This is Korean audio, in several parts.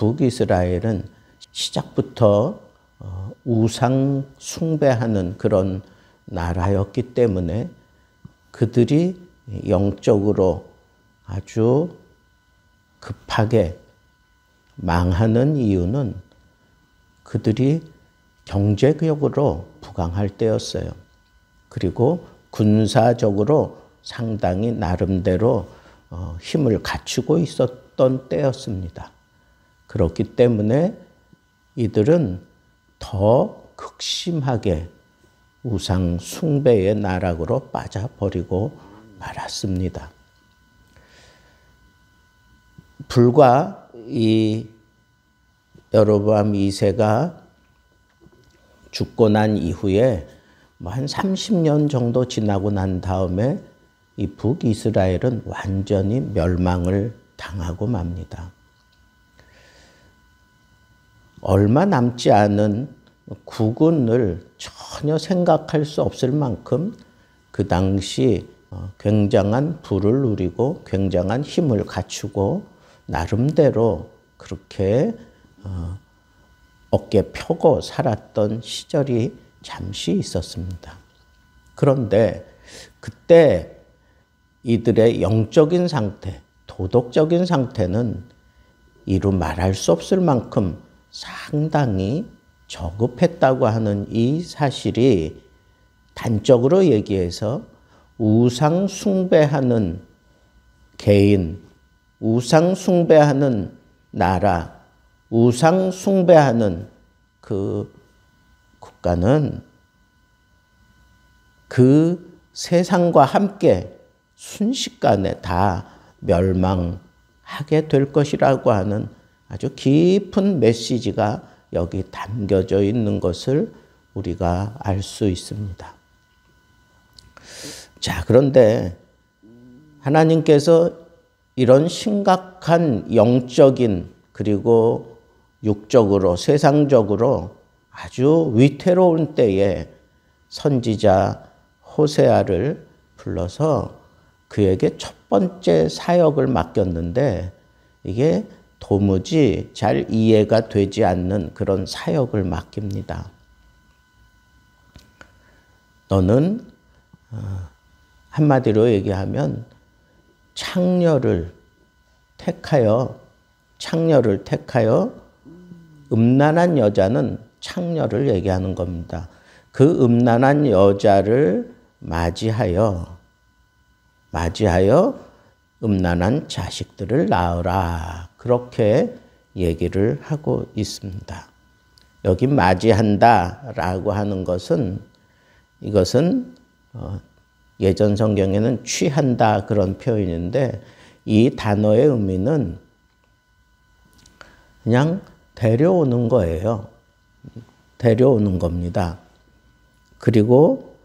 북이스라엘은 시작부터 우상 숭배하는 그런 나라였기 때문에 그들이 영적으로 아주 급하게 망하는 이유는 그들이 경제적으로 부강할 때였어요. 그리고 군사적으로 상당히 나름대로 힘을 갖추고 있었던 때였습니다. 그렇기 때문에 이들은 더 극심하게 우상 숭배의 나락으로 빠져버리고 말았습니다. 불과 이 여로보암 2세가 죽고 난 이후에 한 30년 정도 지나고 난 다음에 이 북이스라엘은 완전히 멸망을 당하고 맙니다. 얼마 남지 않은 국군을 전혀 생각할 수 없을 만큼 그 당시 굉장한 부를 누리고 굉장한 힘을 갖추고 나름대로 그렇게 어깨 펴고 살았던 시절이 잠시 있었습니다. 그런데 그때 이들의 영적인 상태, 도덕적인 상태는 이루 말할 수 없을 만큼 상당히 저급했다고 하는 이 사실이 단적으로 얘기해서 우상 숭배하는 개인, 우상 숭배하는 나라, 우상 숭배하는 그 국가는 그 세상과 함께 순식간에 다 멸망하게 될 것이라고 하는 아주 깊은 메시지가 여기 담겨져 있는 것을 우리가 알 수 있습니다. 자, 그런데 하나님께서 이런 심각한 영적인 그리고 육적으로 세상적으로 아주 위태로운 때에 선지자 호세아를 불러서 그에게 첫 번째 사역을 맡겼는데 이게 도무지 잘 이해가 되지 않는 그런 사역을 맡깁니다. 너는 한마디로 얘기하면 창녀를 택하여 음란한 여자는 창녀를 얘기하는 겁니다. 그 음란한 여자를 맞이하여 음란한 자식들을 낳으라. 그렇게 얘기를 하고 있습니다. 여기 맞이한다라고 하는 것은 이것은 예전 성경에는 취한다 그런 표현인데 이 단어의 의미는 그냥 데려오는 거예요. 데려오는 겁니다. 그리고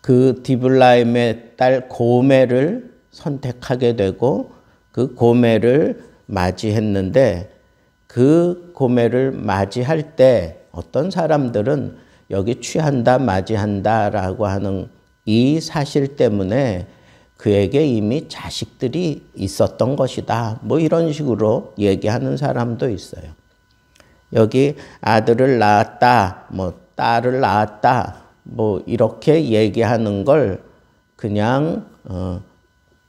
그 디블라임의 딸 고멜을 선택하게 되고 그 고멜을 맞이했는데 그 고멜을 맞이할 때 어떤 사람들은 여기 취한다 맞이한다라고 하는 이 사실 때문에 그에게 이미 자식들이 있었던 것이다. 뭐 이런 식으로 얘기하는 사람도 있어요. 여기 아들을 낳았다, 뭐 딸을 낳았다, 뭐 이렇게 얘기하는 걸 그냥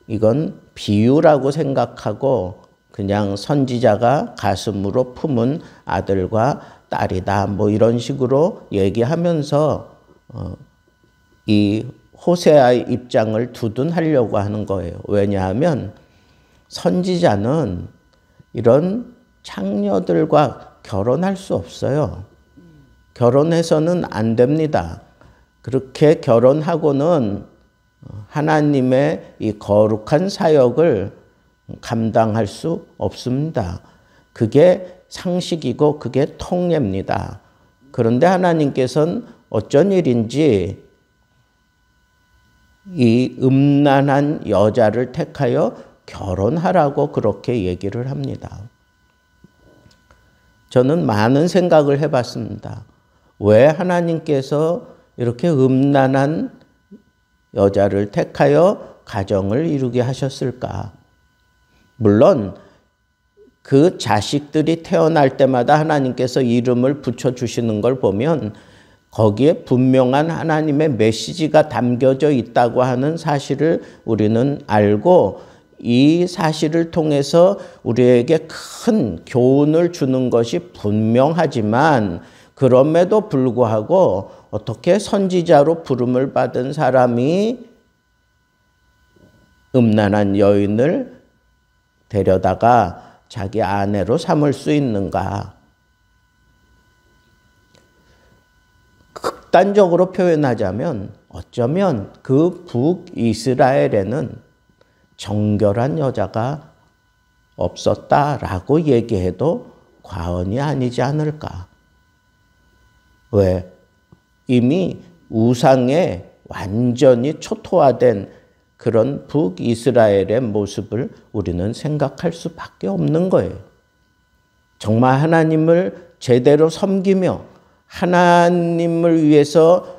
이건 비유라고 생각하고 그냥 선지자가 가슴으로 품은 아들과 딸이다. 뭐 이런 식으로 얘기하면서 이 호세아의 입장을 두둔하려고 하는 거예요. 왜냐하면 선지자는 이런 창녀들과 결혼할 수 없어요. 결혼해서는 안 됩니다. 그렇게 결혼하고는 하나님의 이 거룩한 사역을 감당할 수 없습니다. 그게 상식이고 그게 통례입니다. 그런데 하나님께서는 어쩐 일인지 이 음란한 여자를 택하여 결혼하라고 그렇게 얘기를 합니다. 저는 많은 생각을 해봤습니다. 왜 하나님께서 이렇게 음란한 여자를 택하여 가정을 이루게 하셨을까? 물론 그 자식들이 태어날 때마다 하나님께서 이름을 붙여주시는 걸 보면 거기에 분명한 하나님의 메시지가 담겨져 있다고 하는 사실을 우리는 알고 이 사실을 통해서 우리에게 큰 교훈을 주는 것이 분명하지만 그럼에도 불구하고 어떻게 선지자로 부름을 받은 사람이 음란한 여인을 데려다가 자기 아내로 삼을 수 있는가? 극단적으로 표현하자면 어쩌면 그 북이스라엘에는 정결한 여자가 없었다라고 얘기해도 과언이 아니지 않을까? 왜? 이미 우상에 완전히 초토화된 그런 북이스라엘의 모습을 우리는 생각할 수밖에 없는 거예요. 정말 하나님을 제대로 섬기며 하나님을 위해서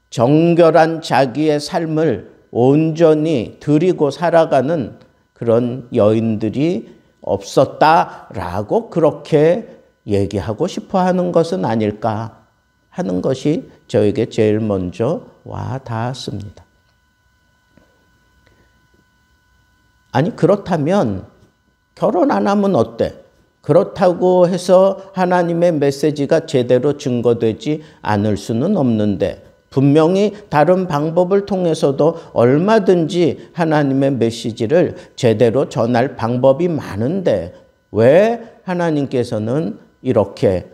정결한 자기의 삶을 온전히 드리고 살아가는 그런 여인들이 없었다라고 그렇게 얘기하고 싶어 하는 것은 아닐까 하는 것이 저에게 제일 먼저 와 닿았습니다. 아니 그렇다면 결혼 안 하면 어때? 그렇다고 해서 하나님의 메시지가 제대로 증거되지 않을 수는 없는데 분명히 다른 방법을 통해서도 얼마든지 하나님의 메시지를 제대로 전할 방법이 많은데 왜 하나님께서는 이렇게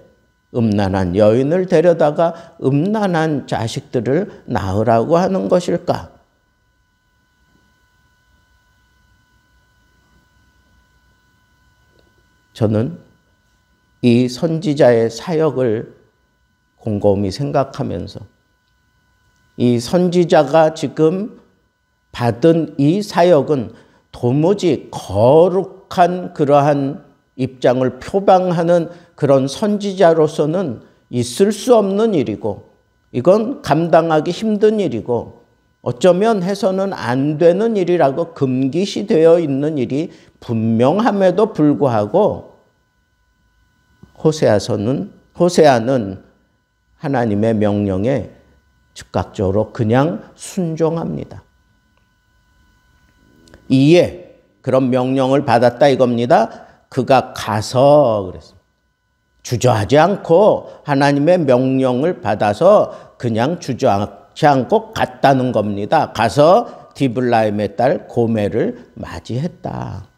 음란한 여인을 데려다가 음란한 자식들을 낳으라고 하는 것일까? 저는 이 선지자의 사역을 곰곰이 생각하면서 이 선지자가 지금 받은 이 사역은 도무지 거룩한 그러한 입장을 표방하는 그런 선지자로서는 있을 수 없는 일이고 이건 감당하기 힘든 일이고 어쩌면 해서는 안 되는 일이라고 금기시되어 있는 일이 분명함에도 불구하고 호세아는 하나님의 명령에 즉각적으로 그냥 순종합니다. 이에 그런 명령을 받았다 이겁니다. 그가 가서 그랬습니다. 주저하지 않고 하나님의 명령을 받아서 그냥 주저하지 않고 갔다는 겁니다. 가서 디블라임의 딸 고멜을 맞이했다.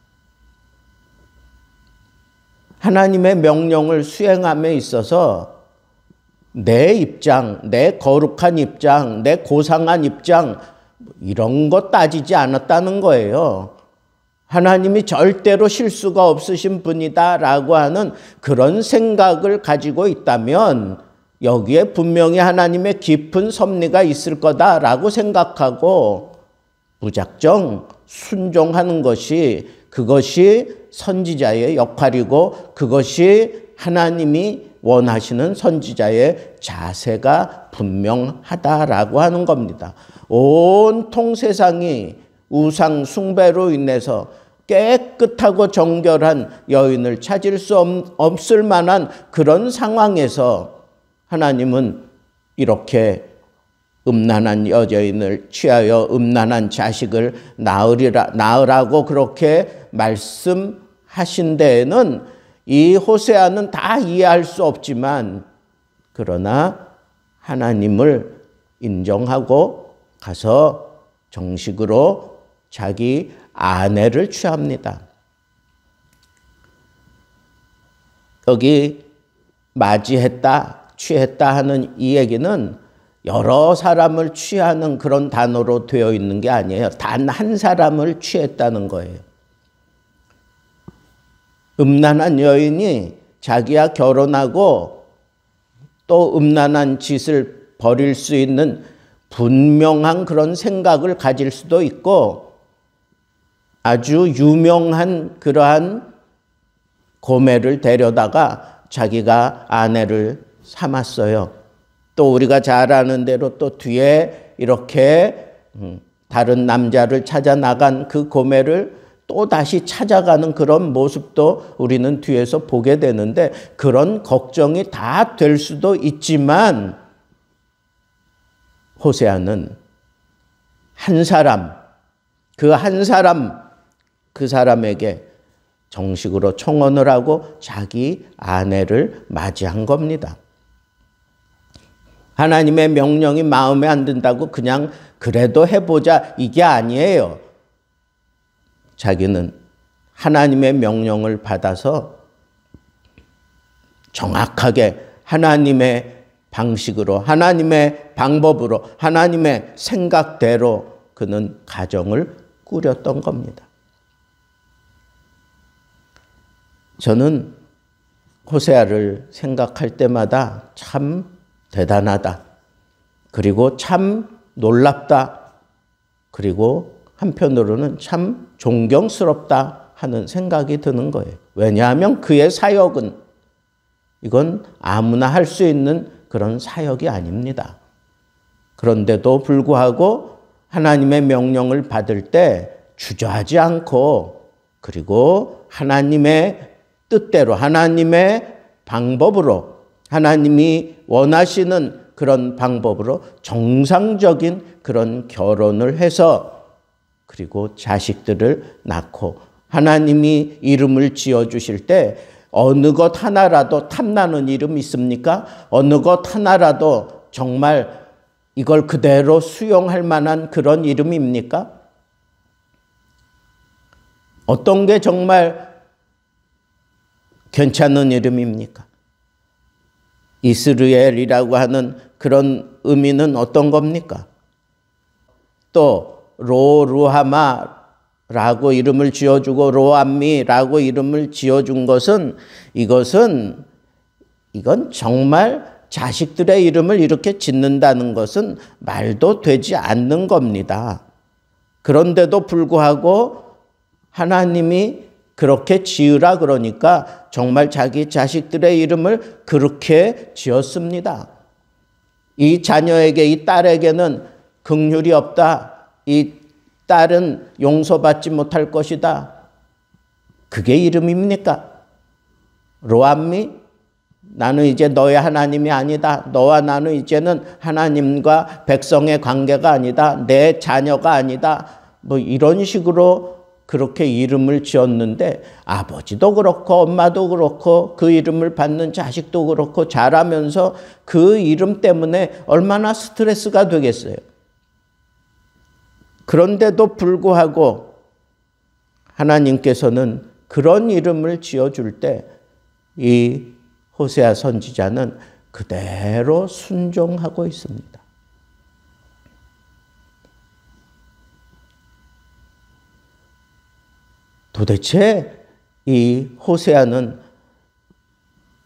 하나님의 명령을 수행함에 있어서 내 입장, 내 거룩한 입장, 내 고상한 입장 이런 거 따지지 않았다는 거예요. 하나님이 절대로 실수가 없으신 분이다라고 하는 그런 생각을 가지고 있다면 여기에 분명히 하나님의 깊은 섭리가 있을 거다라고 생각하고 무작정 순종하는 것이 그것이 선지자의 역할이고 그것이 하나님이 원하시는 선지자의 자세가 분명하다라고 하는 겁니다. 온통 세상이 우상 숭배로 인해서 깨끗하고 정결한 여인을 찾을 수 없을 만한 그런 상황에서 하나님은 이렇게 음란한 여자인을 취하여 음란한 자식을 낳으라고 그렇게 말씀하신 데에는 이 호세아는 다 이해할 수 없지만 그러나 하나님을 인정하고 가서 정식으로 자기 아내를 취합니다. 여기 맞이했다, 취했다 하는 이 얘기는 여러 사람을 취하는 그런 단어로 되어 있는 게 아니에요. 단 한 사람을 취했다는 거예요. 음란한 여인이 자기와 결혼하고 또 음란한 짓을 벌일 수 있는 분명한 그런 생각을 가질 수도 있고 아주 유명한 그러한 고멜을 데려다가 자기가 아내를 삼았어요. 또 우리가 잘 아는 대로 또 뒤에 이렇게 다른 남자를 찾아 나간 그 고멜을 또 다시 찾아가는 그런 모습도 우리는 뒤에서 보게 되는데, 그런 걱정이 다 될 수도 있지만 호세아는 한 사람, 그 사람에게 정식으로 청혼을 하고 자기 아내를 맞이한 겁니다. 하나님의 명령이 마음에 안 든다고 그냥 그래도 해보자, 이게 아니에요. 자기는 하나님의 명령을 받아서 정확하게 하나님의 방식으로, 하나님의 방법으로, 하나님의 생각대로 그는 가정을 꾸렸던 겁니다. 저는 호세아를 생각할 때마다 참 대단하다, 그리고 참 놀랍다, 그리고 한편으로는 참 존경스럽다 하는 생각이 드는 거예요. 왜냐하면 그의 사역은 이건 아무나 할 수 있는 그런 사역이 아닙니다. 그런데도 불구하고 하나님의 명령을 받을 때 주저하지 않고, 그리고 하나님의 뜻대로, 하나님의 방법으로, 하나님이 원하시는 그런 방법으로 정상적인 그런 결혼을 해서, 그리고 자식들을 낳고, 하나님이 이름을 지어주실 때 어느 것 하나라도 탐나는 이름 있습니까? 어느 것 하나라도 정말 이걸 그대로 수용할 만한 그런 이름입니까? 어떤 게 정말 괜찮은 이름입니까? 이스라엘이라고 하는 그런 의미는 어떤 겁니까? 또 로루하마라고 이름을 지어주고 로암미라고 이름을 지어준 것은, 이건 정말 자식들의 이름을 이렇게 짓는다는 것은 말도 되지 않는 겁니다. 그런데도 불구하고 하나님이 그렇게 지으라 그러니까 정말 자기 자식들의 이름을 그렇게 지었습니다. 이 자녀에게, 이 딸에게는 긍휼이 없다, 이 딸은 용서받지 못할 것이다, 그게 이름입니까? 로암미, 나는 이제 너의 하나님이 아니다, 너와 나는 이제는 하나님과 백성의 관계가 아니다, 내 자녀가 아니다, 뭐 이런 식으로 그렇게 이름을 지었는데, 아버지도 그렇고 엄마도 그렇고 그 이름을 받는 자식도 그렇고 자라면서 그 이름 때문에 얼마나 스트레스가 되겠어요. 그런데도 불구하고 하나님께서는 그런 이름을 지어줄 때 이 호세아 선지자는 그대로 순종하고 있습니다. 도대체 이 호세아는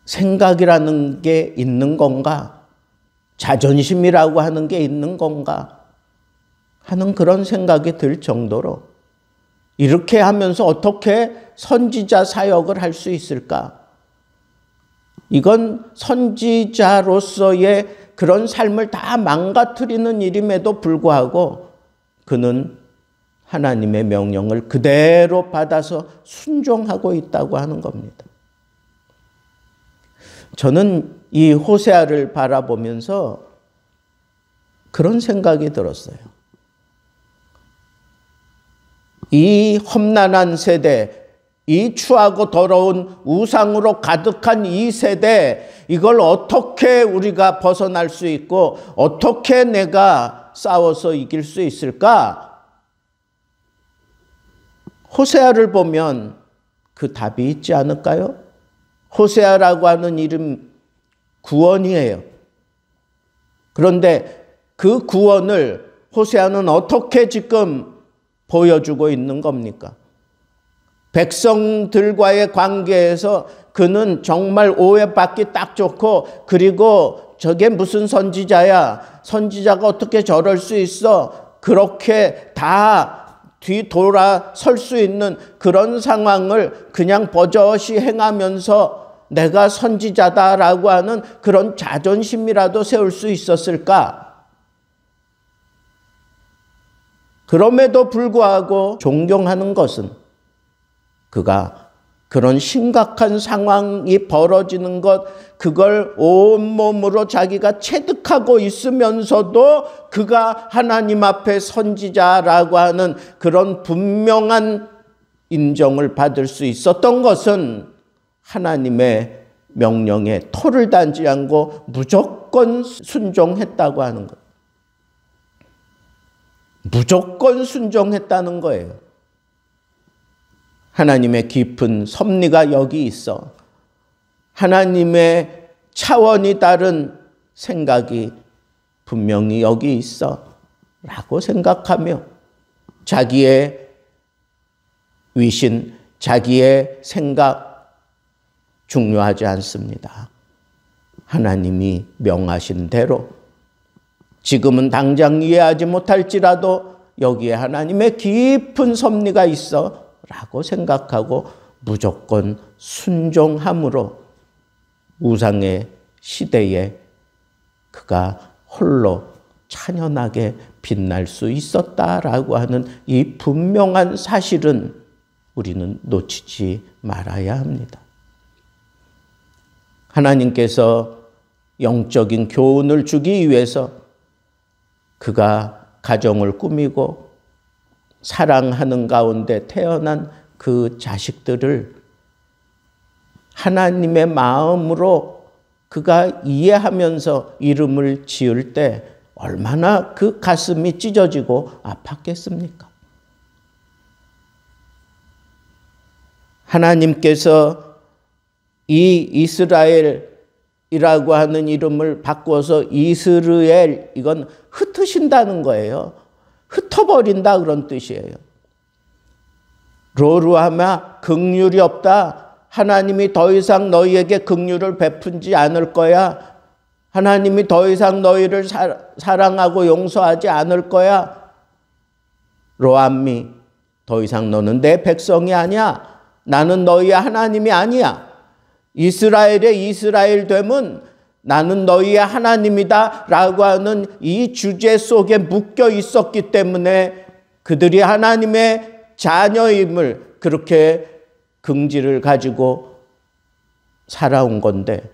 생각이라는 게 있는 건가? 자존심이라고 하는 게 있는 건가? 하는 그런 생각이 들 정도로, 이렇게 하면서 어떻게 선지자 사역을 할 수 있을까? 이건 선지자로서의 그런 삶을 다 망가뜨리는 일임에도 불구하고 그는 하나님의 명령을 그대로 받아서 순종하고 있다고 하는 겁니다. 저는 이 호세아를 바라보면서 그런 생각이 들었어요. 이 험난한 세대, 이 추하고 더러운 우상으로 가득한 이 세대, 이걸 어떻게 우리가 벗어날 수 있고 어떻게 내가 싸워서 이길 수 있을까? 호세아를 보면 그 답이 있지 않을까요? 호세아라고 하는 이름 구원이에요. 그런데 그 구원을 호세아는 어떻게 지금 보여주고 있는 겁니까? 백성들과의 관계에서 그는 정말 오해받기 딱 좋고, 그리고 저게 무슨 선지자야, 선지자가 어떻게 저럴 수 있어, 그렇게 다 뒤돌아설 수 있는 그런 상황을 그냥 버젓이 행하면서 내가 선지자다라고 하는 그런 자존심이라도 세울 수 있었을까? 그럼에도 불구하고 존경하는 것은, 그가 그런 심각한 상황이 벌어지는 것, 그걸 온몸으로 자기가 체득하고 있으면서도 그가 하나님 앞에 선지자라고 하는 그런 분명한 인정을 받을 수 있었던 것은 하나님의 명령에 토를 단지 않고 무조건 순종했다고 하는 것. 무조건 순종했다는 거예요. 하나님의 깊은 섭리가 여기 있어. 하나님의 차원이 다른 생각이 분명히 여기 있어 라고 생각하며 자기의 위신, 자기의 생각 중요하지 않습니다. 하나님이 명하신 대로 지금은 당장 이해하지 못할지라도 여기에 하나님의 깊은 섭리가 있어 라고 생각하고 무조건 순종함으로 우상의 시대에 그가 홀로 찬연하게 빛날 수 있었다라고 하는 이 분명한 사실은 우리는 놓치지 말아야 합니다. 하나님께서 영적인 교훈을 주기 위해서 그가 가정을 꾸미고 사랑하는 가운데 태어난 그 자식들을 하나님의 마음으로 그가 이해하면서 이름을 지을 때 얼마나 그 가슴이 찢어지고 아팠겠습니까? 하나님께서 이 이스라엘이라고 하는 이름을 바꿔서 이스르엘, 이건 흩으신다는 거예요. 흩어버린다 그런 뜻이에요. 로루하마, 긍휼이 없다. 하나님이 더 이상 너희에게 긍휼을 베푼지 않을 거야. 하나님이 더 이상 너희를 사랑하고 용서하지 않을 거야. 로암미, 더 이상 너는 내 백성이 아니야. 나는 너희의 하나님이 아니야. 이스라엘의 이스라엘됨은 나는 너희의 하나님이다 라고 하는 이 주제 속에 묶여 있었기 때문에 그들이 하나님의 자녀임을 그렇게 긍지를 가지고 살아온 건데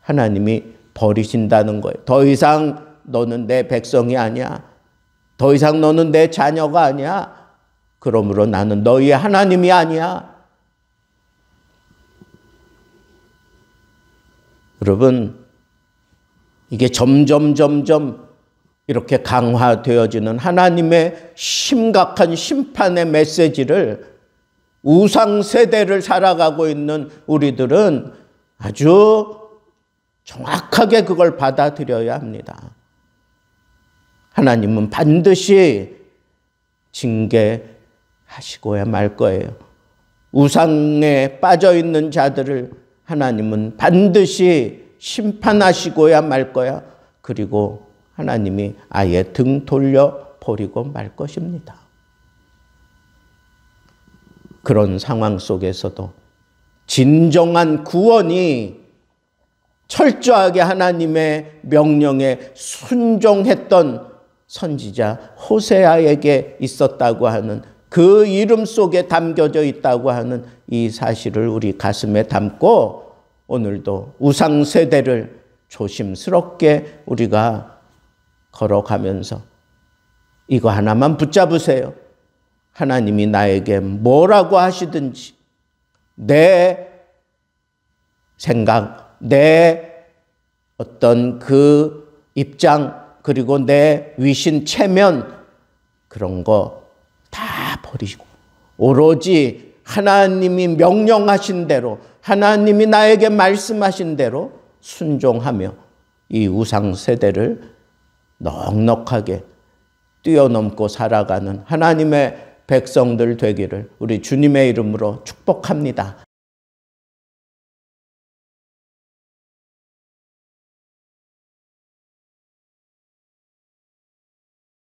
하나님이 버리신다는 거예요. 더 이상 너는 내 백성이 아니야. 더 이상 너는 내 자녀가 아니야. 그러므로 나는 너희의 하나님이 아니야. 여러분, 이게 점점 이렇게 강화되어지는 하나님의 심각한 심판의 메시지를 우상 세대를 살아가고 있는 우리들은 아주 정확하게 그걸 받아들여야 합니다. 하나님은 반드시 징계하시고야 말 거예요. 우상에 빠져 있는 자들을 하나님은 반드시 심판하시고야 말 거야. 그리고 하나님이 아예 등 돌려 버리고 말 것입니다. 그런 상황 속에서도 진정한 구원이 철저하게 하나님의 명령에 순종했던 선지자 호세아에게 있었다고 하는 그 이름 속에 담겨져 있다고 하는 이 사실을 우리 가슴에 담고 오늘도 우상 세대를 조심스럽게 우리가 걸어가면서 이거 하나만 붙잡으세요. 하나님이 나에게 뭐라고 하시든지 내 생각, 내 어떤 그 입장, 그리고 내 위신 체면 그런 거 다 버리시고 오로지 하나님이 명령하신 대로, 하나님이 나에게 말씀하신 대로 순종하며 이 우상 세대를 넉넉하게 뛰어넘고 살아가는 하나님의 백성들 되기를 우리 주님의 이름으로 축복합니다.